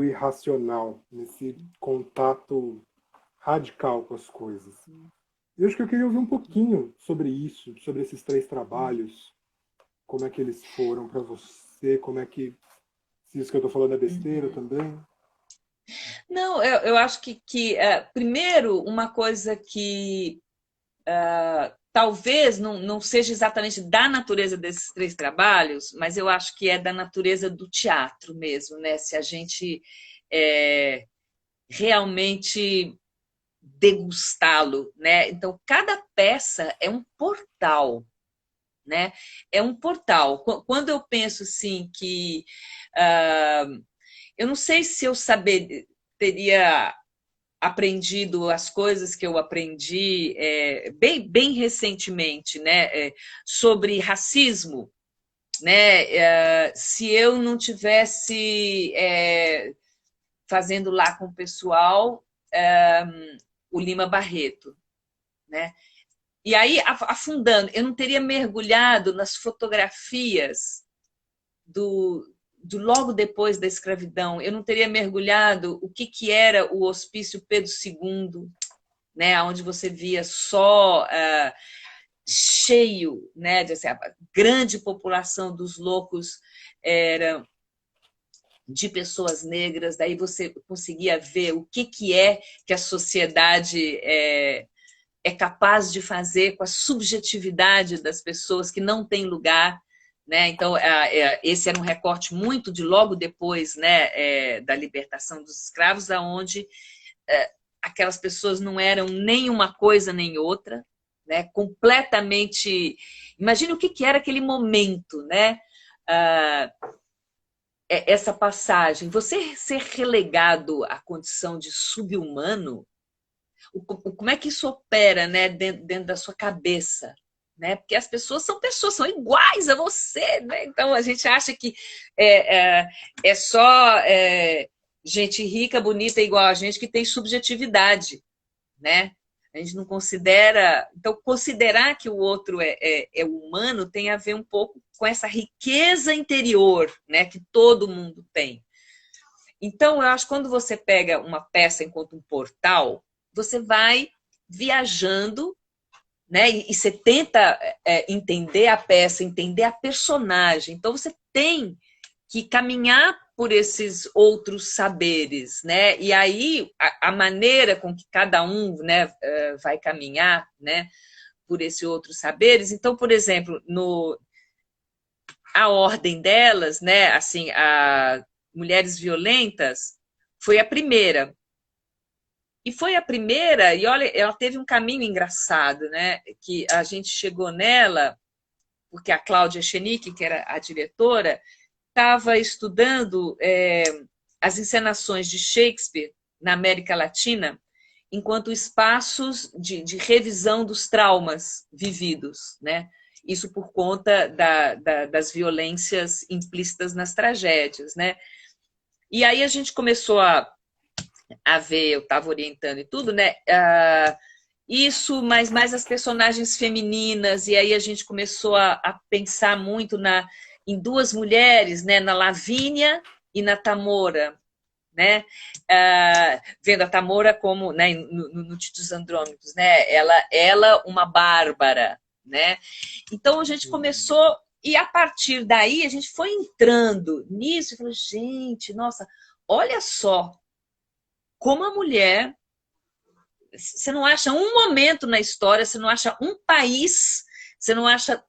irracional, nesse contato radical com as coisas. Eu acho que eu queria ouvir um pouquinho sobre isso, sobre esses três trabalhos, como é que eles foram para você, como é que, se isso que eu estou falando é besteira também. não, eu acho que primeiro, uma coisa que talvez não seja exatamente da natureza desses três trabalhos, mas eu acho que é da natureza do teatro mesmo, né? Se a gente realmente degustá-lo, né? Então, cada peça é um portal, né? É um portal. Quando eu penso assim que eu não sei se eu teria aprendido as coisas que eu aprendi bem recentemente, né? Sobre racismo, né? Se eu não tivesse fazendo lá com o pessoal o Lima Barreto, né? E aí, afundando, eu não teria mergulhado nas fotografias do logo depois da escravidão, eu não teria mergulhado o que era o Hospício Pedro II, né, onde você via só cheio, né, a grande população dos loucos era de pessoas negras, daí você conseguia ver o que é que a sociedade é capaz de fazer com a subjetividade das pessoas que não têm lugar, né? Então, esse era um recorte muito de logo depois, né, da libertação dos escravos, onde aquelas pessoas não eram nem uma coisa nem outra, né? Completamente... Imagine o que era aquele momento, né? Essa passagem. Você ser relegado à condição de sub-humano, como é que isso opera, né, dentro da sua cabeça? Né? Porque as pessoas, são iguais a você, né? Então a gente acha que é só gente rica, bonita, igual a gente, que tem subjetividade, né? A gente não considera... Então, considerar que o outro é humano tem a ver um pouco com essa riqueza interior, né, que todo mundo tem. Então, eu acho que quando você pega uma peça enquanto um portal, você vai viajando, né? E você tenta entender a peça, entender a personagem. Então, você tem que caminhar por esses outros saberes, né? E aí, a maneira com que cada um, né, vai caminhar, né, por esses outros saberes. Então, por exemplo, a ordem delas, né, assim, a Mulheres Violentas, foi a primeira. E foi a primeira, e olha, ela teve um caminho engraçado, né? Que a gente chegou nela, porque a Cláudia Echenique, que era a diretora, estava estudando as encenações de Shakespeare na América Latina enquanto espaços de revisão dos traumas vividos, né? Isso por conta das violências implícitas nas tragédias, né? E aí a gente começou a ver, eu estava orientando e tudo, né? Isso, mas mais as personagens femininas, e aí a gente começou a pensar muito em duas mulheres, né? Na Lavínia e na Tamora, né? Vendo a Tamora como, né, no Titus Andrônicos, né? Ela uma bárbara, né? Então a gente começou, e a partir daí a gente foi entrando nisso e falou, gente, nossa, olha só como a mulher, você não acha um momento na história, você não acha um país, você não acha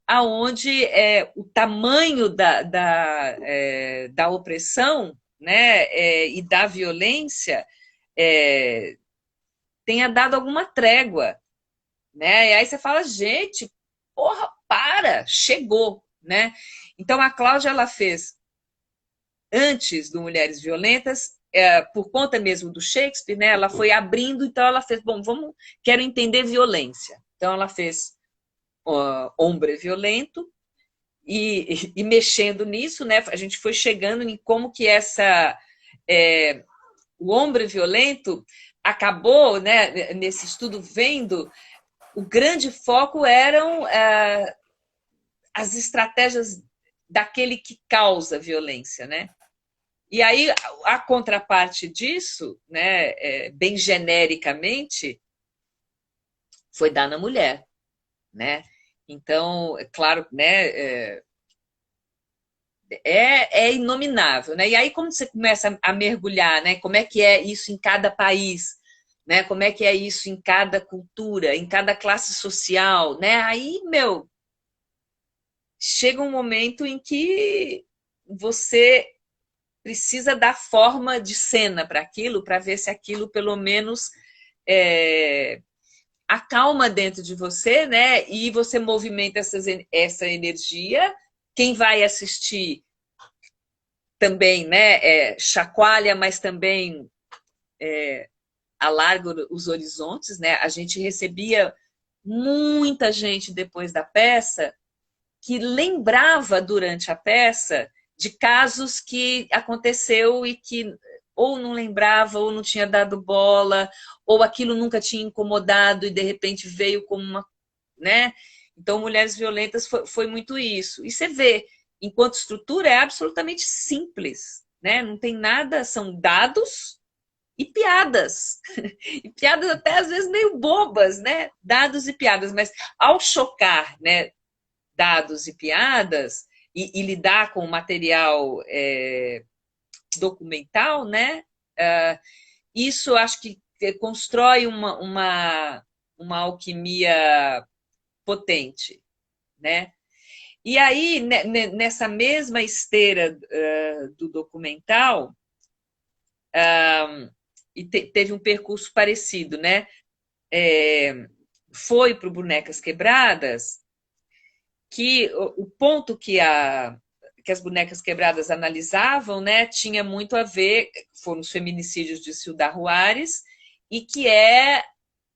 aonde o tamanho da opressão, né, e da violência tenha dado alguma trégua, né? E aí você fala, gente, porra, chegou, né? Então a Cláudia, ela fez antes do Mulheres Violentas, por conta mesmo do Shakespeare, né? Ela foi abrindo, então ela fez, bom, quero entender violência. Então ela fez Hombre Violento, e mexendo nisso, né? A gente foi chegando em como que o Hombre Violento acabou, né, nesse estudo vendo, o grande foco eram as estratégias daquele que causa violência, né? E aí, a contraparte disso, né, bem genericamente, foi dar na mulher, né? Então, é claro, né, é inominável, né? E aí, como você começa a mergulhar, né? Como é que é isso em cada país, né? Como é que é isso em cada cultura, em cada classe social, né? Aí, chega um momento em que você precisa dar forma de cena para aquilo, para ver se aquilo, pelo menos, acalma dentro de você, né? E você movimenta essa energia. Quem vai assistir também, né? Chacoalha, mas também alarga os horizontes, né? A gente recebia muita gente depois da peça que lembrava durante a peça de casos que aconteceu e que ou não lembrava, ou não tinha dado bola, ou aquilo nunca tinha incomodado e de repente veio como uma, né? Então, Mulheres Violentas foi muito isso. E você vê, enquanto estrutura, é absolutamente simples, né? Não tem nada, são dados e piadas. E piadas até às vezes meio bobas, né? Dados e piadas, mas ao chocar, né, dados e piadas e lidar com o material documental, né? Isso acho que constrói uma alquimia potente, né? E aí, nessa mesma esteira do documental, e teve um percurso parecido, né? Foi para o Bonecas Quebradas, que o ponto que as Bonecas Quebradas analisavam, né, tinha muito a ver, foram os feminicídios de Cildar Juárez, e que é,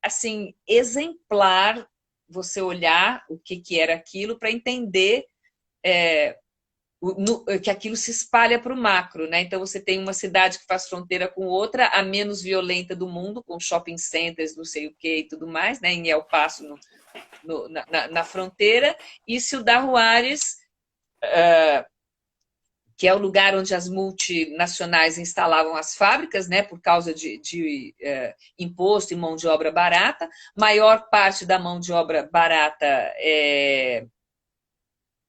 assim, exemplar você olhar o que era aquilo para entender que aquilo se espalha para o macro, né? Então você tem uma cidade que faz fronteira com outra, a menos violenta do mundo, com shopping centers, não sei o que e tudo mais, né? Em El Paso, na fronteira, e Cildar Juárez, que é o lugar onde as multinacionais instalavam as fábricas, né, por causa de imposto e mão de obra barata. Maior parte da mão de obra barata é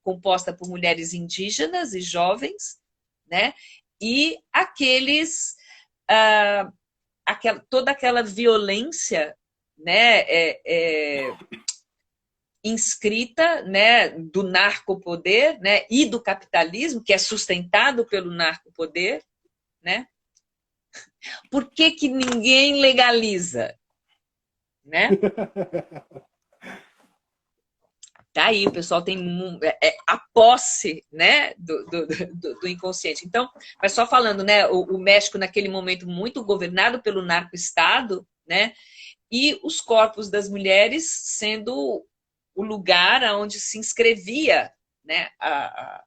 composta por mulheres indígenas e jovens, né, e toda aquela violência, né, inscrita, né, do narcopoder, né, e do capitalismo, que é sustentado pelo narcopoder, né? Por que ninguém legaliza, né? Tá aí, o pessoal tem a posse, né, do inconsciente. Então, mas só falando, né, o México naquele momento muito governado pelo narco-estado, né, e os corpos das mulheres sendo o lugar onde se inscrevia, né,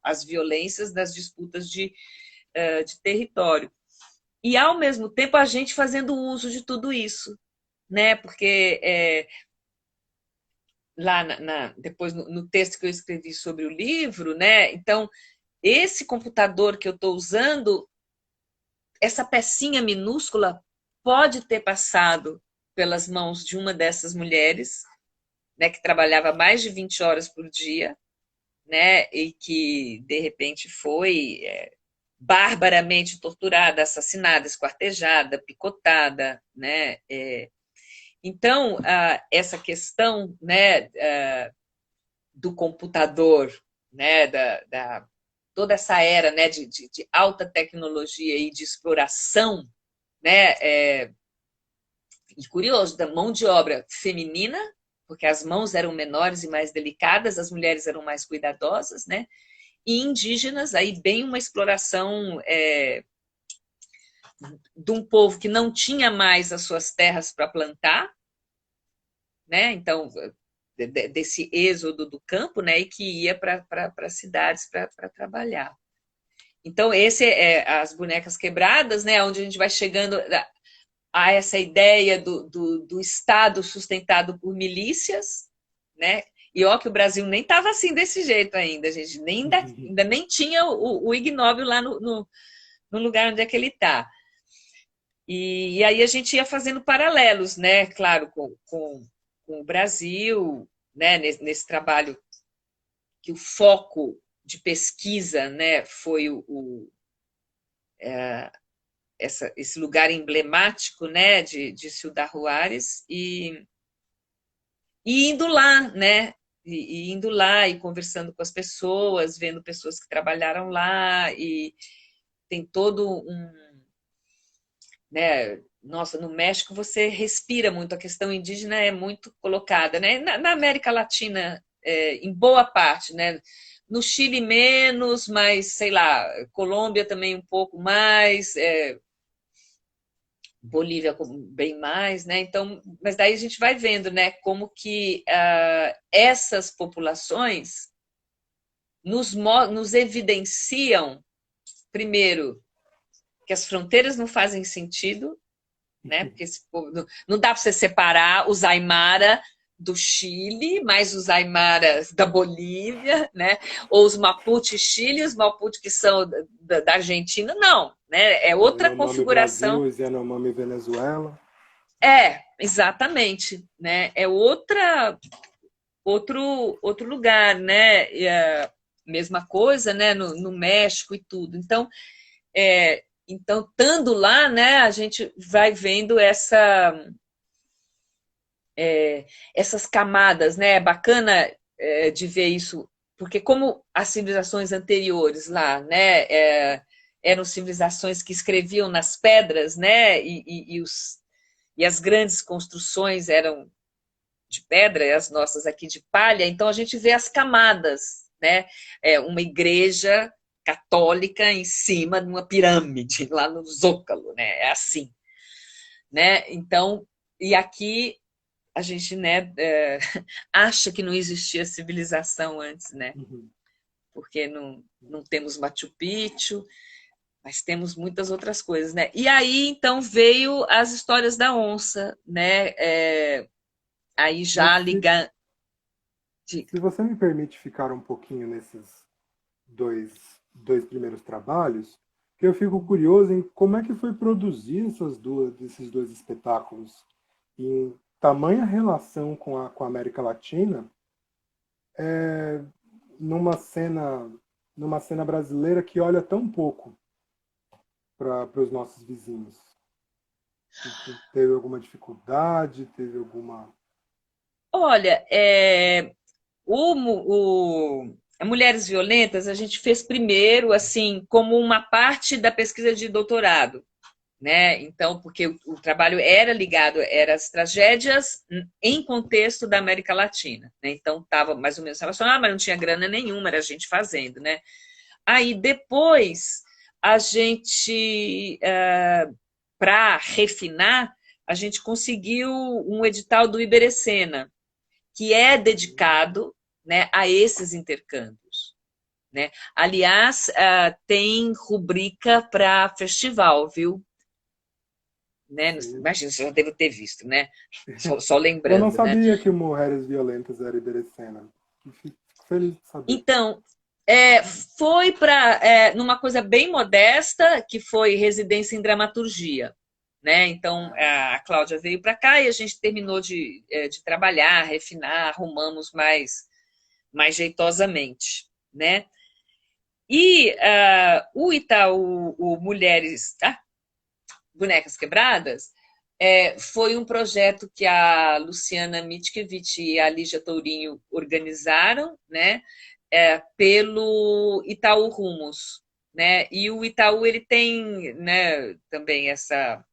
as violências das disputas de território. E, ao mesmo tempo, a gente fazendo uso de tudo isso, né, porque lá depois no texto que eu escrevi sobre o livro, né, então, esse computador que eu estou usando, essa pecinha minúscula pode ter passado pelas mãos de uma dessas mulheres, né, que trabalhava mais de 20 horas por dia, né, e que, de repente, foi barbaramente torturada, assassinada, esquartejada, picotada, né? Então, essa questão, né, do computador, né, toda essa era, né, de alta tecnologia e de exploração, né, e curioso, da mão de obra feminina, porque as mãos eram menores e mais delicadas, as mulheres eram mais cuidadosas, né? E indígenas, aí bem uma exploração de um povo que não tinha mais as suas terras para plantar, né? Então, desse êxodo do campo, né? E que ia para as cidades para trabalhar. Então, esse as bonecas quebradas, né? Onde a gente vai chegando a essa ideia do Estado sustentado por milícias, né? E ó, que o Brasil nem estava assim desse jeito ainda, a gente ainda nem tinha o ignóbil lá no lugar onde é que ele está. E aí a gente ia fazendo paralelos, né? Claro, com o Brasil, né? Nesse trabalho que o foco de pesquisa, né? Foi esse lugar emblemático, né? De Cildar Juárez e indo lá, né? E indo lá e conversando com as pessoas, vendo pessoas que trabalharam lá, e tem todo né? Nossa, no México você respira muito, a questão indígena é muito colocada, né? Na América Latina, em boa parte, né? No Chile menos, mas sei lá, Colômbia também um pouco mais, Bolívia bem mais, né? Então, mas daí a gente vai vendo, né, como que essas populações nos evidenciam, primeiro, que as fronteiras não fazem sentido, né? Porque esse povo, não dá para você separar os Aymara do Chile, mais os Aymaras da Bolívia, né? Ou os Mapuche Chile, os Mapuche que são da Argentina, não, né? É outra Yanomami configuração. Brasil, os Yanomami Venezuela. Exatamente, né? É outro lugar, né? E a mesma coisa, né? No México e tudo. Então, estando lá, né? A gente vai vendo essas camadas, né? É bacana de ver isso, porque como as civilizações anteriores lá, né? Eram civilizações que escreviam nas pedras, né? E as grandes construções eram de pedra e as nossas aqui de palha, então a gente vê as camadas, né? Uma igreja católica em cima de uma pirâmide, lá no Zócalo, né? É assim, né? Então, e aqui a gente, né, acha que não existia civilização antes, né? Uhum. Porque não temos Machu Picchu, mas temos muitas outras coisas, né? E aí, então, veio as histórias da onça, né? Aí Mas já ligando. se você me permite ficar um pouquinho nesses dois primeiros trabalhos, que eu fico curioso em como é que foi produzir esses dois espetáculos em tamanha relação com a América Latina, numa cena, numa cena brasileira que olha tão pouco para os nossos vizinhos. Teve alguma dificuldade? Teve alguma. Olha, a Mulheres Violentas a gente fez primeiro, assim, como uma parte da pesquisa de doutorado, né? Então, porque o trabalho era ligado, eram as tragédias em contexto da América Latina, né? Então, estava mais ou menos relacionado, mas não tinha grana nenhuma, era a gente fazendo, né? Aí, depois, a gente, para refinar, a gente conseguiu um edital do Iberecena, que é dedicado, né, a esses intercâmbios, né? Aliás, tem rubrica para festival, viu? Né? Sim. Imagina, você já deve ter visto, né? Só Eu não lembrando, né? sabia que o Mulheres Violentas era Iberecena. Fico feliz de saber. Então, foi para numa coisa bem modesta, que foi residência em dramaturgia. Né? Então, a Cláudia veio para cá e a gente terminou de trabalhar, refinar, arrumamos mais jeitosamente. Né? E o Itaú, o Mulheres, Bonecas Quebradas, foi um projeto que a Luciana Mitkiewicz e a Lígia Tourinho organizaram, né? Pelo Itaú Rumos, né? E o Itaú ele tem, né, também essa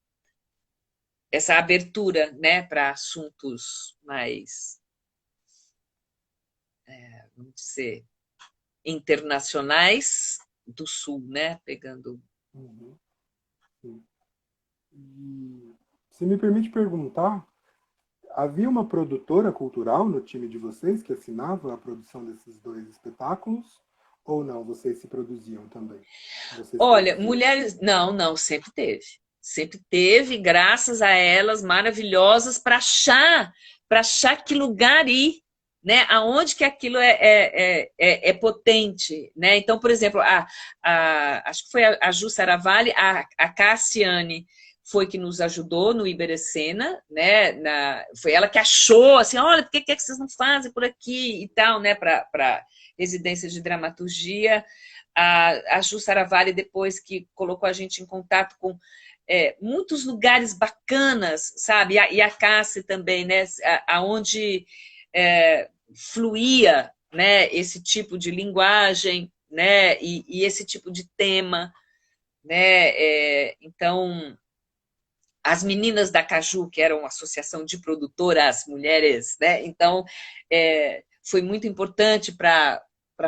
abertura, né, para assuntos mais, vamos dizer, internacionais do Sul, né? Pegando. Uhum, sim. E, se me permite perguntar, havia uma produtora cultural no time de vocês que assinava a produção desses dois espetáculos? Ou não? Vocês se produziam também? Vocês Olha, produziam? mulheres. Não, sempre teve. Sempre teve, graças a elas maravilhosas, para achar que lugar ir, né? Aonde que aquilo é potente, né? Então, por exemplo, acho que foi a Ju Saravalli, a Cassiane foi que nos ajudou no Iberecena, né? Foi ela que achou, assim, olha, por que vocês não fazem por aqui e tal, né? Para residência de dramaturgia. A Ju Saravalli, depois que colocou a gente em contato com muitos lugares bacanas, sabe? E a Cássia também, né? Aonde fluía, né? Esse tipo de linguagem, né? E esse tipo de tema, né? Então, as meninas da Caju, que era uma associação de produtoras mulheres, né? Então, foi muito importante para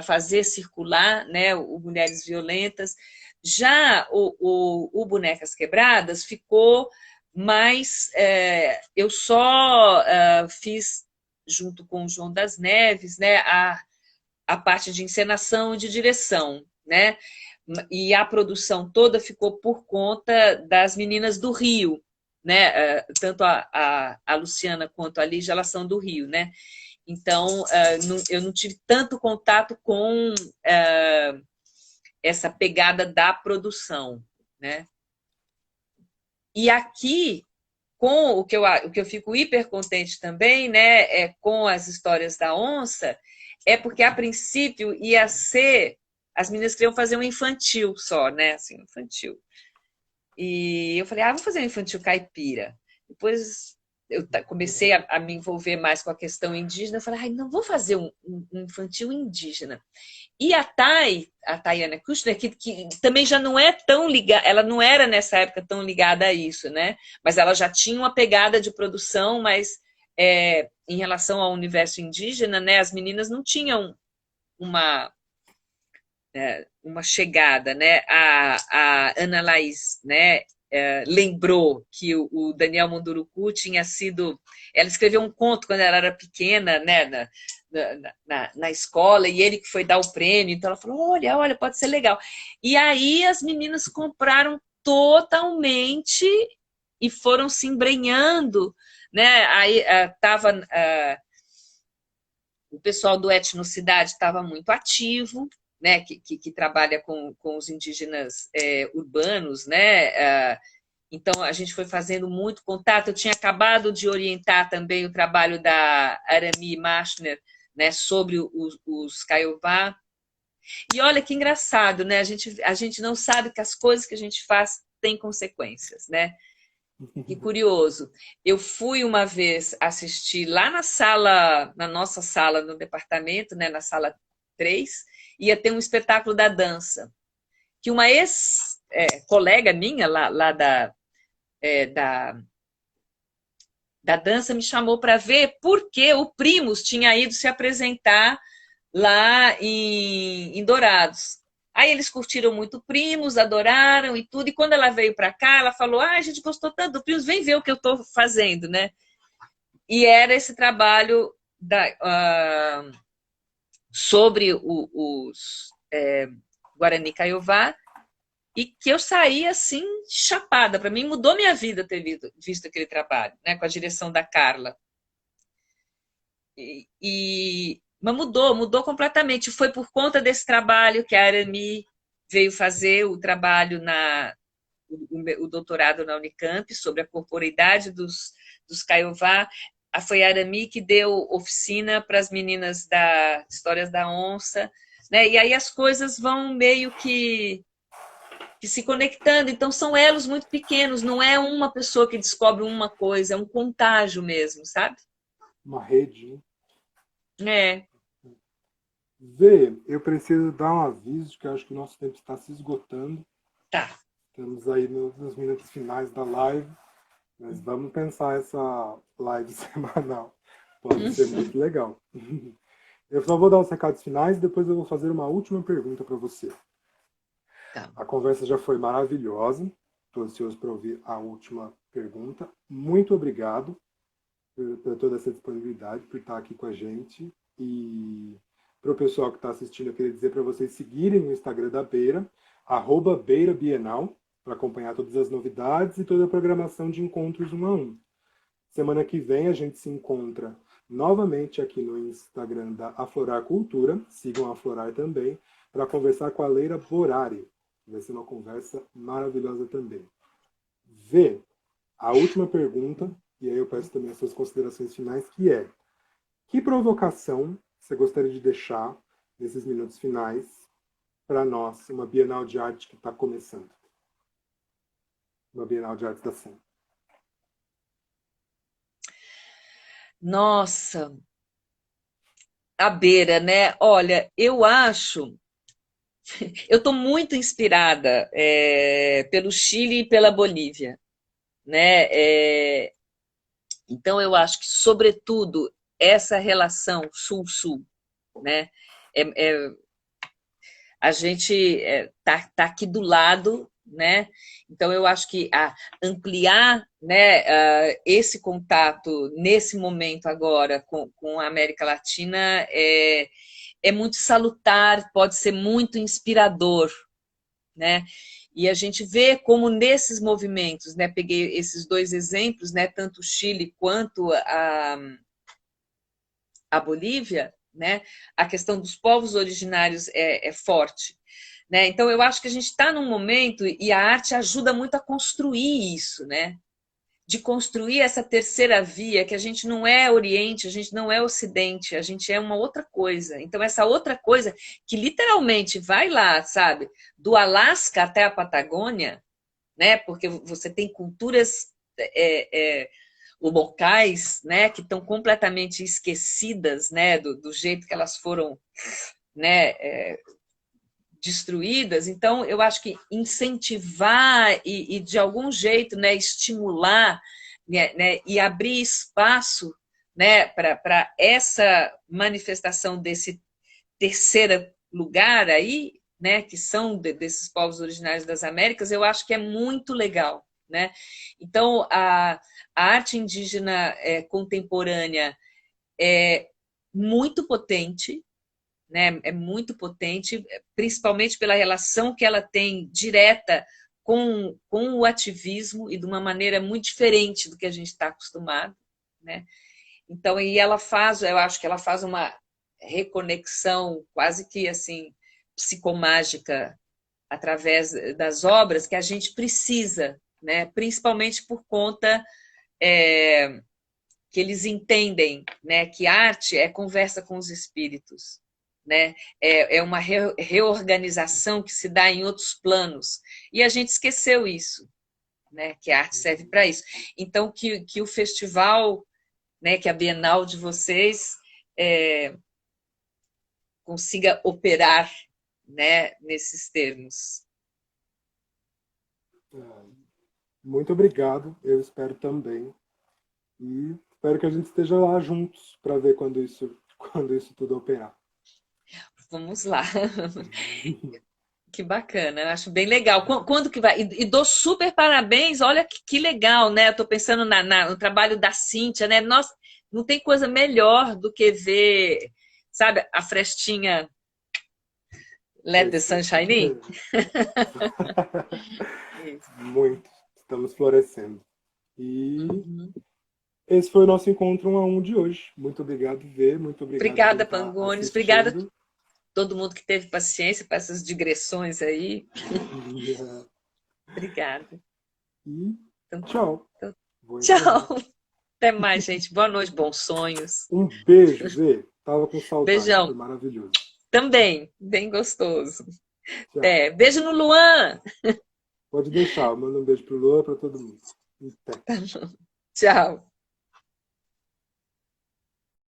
fazer circular, né, o Mulheres Violentas. Já o Bonecas Quebradas ficou mais. Eu só fiz, junto com o João das Neves, né, a parte de encenação e de direção, né? e a produção toda ficou por conta das meninas do Rio, né? Tanto a Luciana quanto a Lígia, elas são do Rio, né? Então, eu não tive tanto contato com essa pegada da produção, né? E aqui, com o que eu fico hiper contente também, né, com as histórias da onça, é porque a princípio ia ser, as meninas queriam fazer um infantil só, né, assim, infantil. E eu falei, vou fazer um infantil caipira. Depois eu comecei a me envolver mais com a questão indígena, eu falei, não, vou fazer um infantil indígena. E a Tayana Kushner, que também já não é tão ligada, ela não era nessa época tão ligada a isso, né? Mas ela já tinha uma pegada de produção, mas em relação ao universo indígena, né, as meninas não tinham uma chegada, né? A Ana Laís, né, lembrou que o Daniel Munduruku tinha sido... Ela escreveu um conto quando ela era pequena, né, na escola, e ele que foi dar o prêmio, então ela falou, olha, pode ser legal. E aí as meninas compraram totalmente e foram se embrenhando, né? Aí o pessoal do Etnocidade estava muito ativo, né, que trabalha com os indígenas urbanos, né? Então, a gente foi fazendo muito contato. Eu tinha acabado de orientar também o trabalho da Arami Machner, né, sobre os Kaiowá. E olha que engraçado, né? A gente não sabe que as coisas que a gente faz têm consequências, né? Que curioso. Eu fui uma vez assistir lá na nossa sala no departamento, né, na sala 3, ia ter um espetáculo da dança, que uma ex-colega minha lá da dança me chamou para ver porque o Primus tinha ido se apresentar lá em Dourados. Aí eles curtiram muito o Primus, adoraram e tudo. E quando ela veio para cá, ela falou, a gente gostou tanto do Primus, vem ver o que eu estou fazendo, né? E era esse trabalho sobre os Guarani Kaiowá, e que eu saí assim, chapada. Para mim, mudou minha vida ter visto aquele trabalho, né, com a direção da Carla. Mas mudou completamente. Foi por conta desse trabalho que a Arami veio fazer o trabalho o doutorado na Unicamp sobre a corporeidade dos Kaiowá. Foi a Arami que deu oficina para as meninas da Histórias da Onça, né? E aí as coisas vão meio que se conectando. Então são elos muito pequenos, não é uma pessoa que descobre uma coisa, é um contágio mesmo, sabe? Uma rede, né? Vê, eu preciso dar um aviso de que eu acho que o nosso tempo está se esgotando. Tá. Estamos aí nos minutos finais da live, mas vamos pensar essa live semanal. Pode ser muito legal. Eu só vou dar os recados finais e depois eu vou fazer uma última pergunta para você. Tá. A conversa já foi maravilhosa. Estou ansioso para ouvir a última pergunta. Muito obrigado por toda essa disponibilidade, por estar aqui com a gente. E para o pessoal que está assistindo, eu queria dizer para vocês seguirem no Instagram da Beira, @BeiraBienal, para acompanhar todas as novidades e toda a programação de encontros 1 a 1. Semana que vem a gente se encontra novamente aqui no Instagram da Aflorar Cultura, sigam a Aflorar também, para conversar com a Leira Borari. Vai ser uma conversa maravilhosa também. Vê, a última pergunta, e aí eu peço também as suas considerações finais, que é: que provocação você gostaria de deixar nesses minutos finais para nós, uma Bienal de Arte que está começando? Uma Bienal de Artes da Cena. Nossa, a Beira, né? Olha, eu acho... Eu estou muito inspirada pelo Chile e pela Bolívia, né? Então, eu acho que, sobretudo, essa relação Sul-Sul, né? A gente tá aqui do lado, né? Então, eu acho que ampliar, né, esse contato nesse momento agora com a América Latina é muito salutar, pode ser muito inspirador, né? E a gente vê como nesses movimentos, né? Peguei esses dois exemplos, né? Tanto o Chile quanto a Bolívia, né? A questão dos povos originários é forte, né? Então eu acho que a gente está num momento e a arte ajuda muito a construir isso, né? De construir essa terceira via, que a gente não é Oriente, a gente não é Ocidente, a gente é uma outra coisa. Então, essa outra coisa que literalmente vai lá, sabe, do Alasca até a Patagônia, né? Porque você tem culturas locais, né, que estão completamente esquecidas, né, do jeito que elas foram, né, destruídas. Então, eu acho que incentivar e de algum jeito, né, estimular, né, e abrir espaço, né, para essa manifestação desse terceiro lugar aí, né, que são desses povos originários das Américas, eu acho que é muito legal, né? Então, a arte indígena contemporânea é muito potente, né? É muito potente, principalmente pela relação que ela tem direta com o ativismo e de uma maneira muito diferente do que a gente está acostumado, né? Então, e ela faz, eu acho que ela faz uma reconexão quase que assim psicomágica através das obras que a gente precisa, né? Principalmente por conta que eles entendem, né, que arte é conversa com os espíritos, né? É uma reorganização que se dá em outros planos. E a gente esqueceu isso, né? Que a arte serve para isso. Então, que o festival, né, que a Bienal de vocês consiga operar, né, nesses termos. Muito obrigado, eu espero também. E espero que a gente esteja lá juntos para ver quando isso tudo operar. Vamos lá. Que bacana, eu acho bem legal. Quando que vai? E dou super parabéns, olha que legal, né? Eu estou pensando no trabalho da Cíntia, né? Nossa, não tem coisa melhor do que ver, sabe, a frestinha Let the Sunshine In. Muito. Estamos florescendo. E esse foi o nosso encontro 1 a 1 de hoje. Muito obrigado, Vê. Muito obrigado Obrigada, por estar Pangones. assistindo. Obrigada a todo mundo que teve paciência para essas digressões aí. Obrigada. E tchau. Tchau. Até mais, gente. Boa noite, bons sonhos. Um beijo, Vê. Tava com saudade. Beijão. Foi maravilhoso. Também, bem gostoso. Beijo no Luan. Pode deixar. Manda um beijo pro Luan, para todo mundo. Até. Tchau.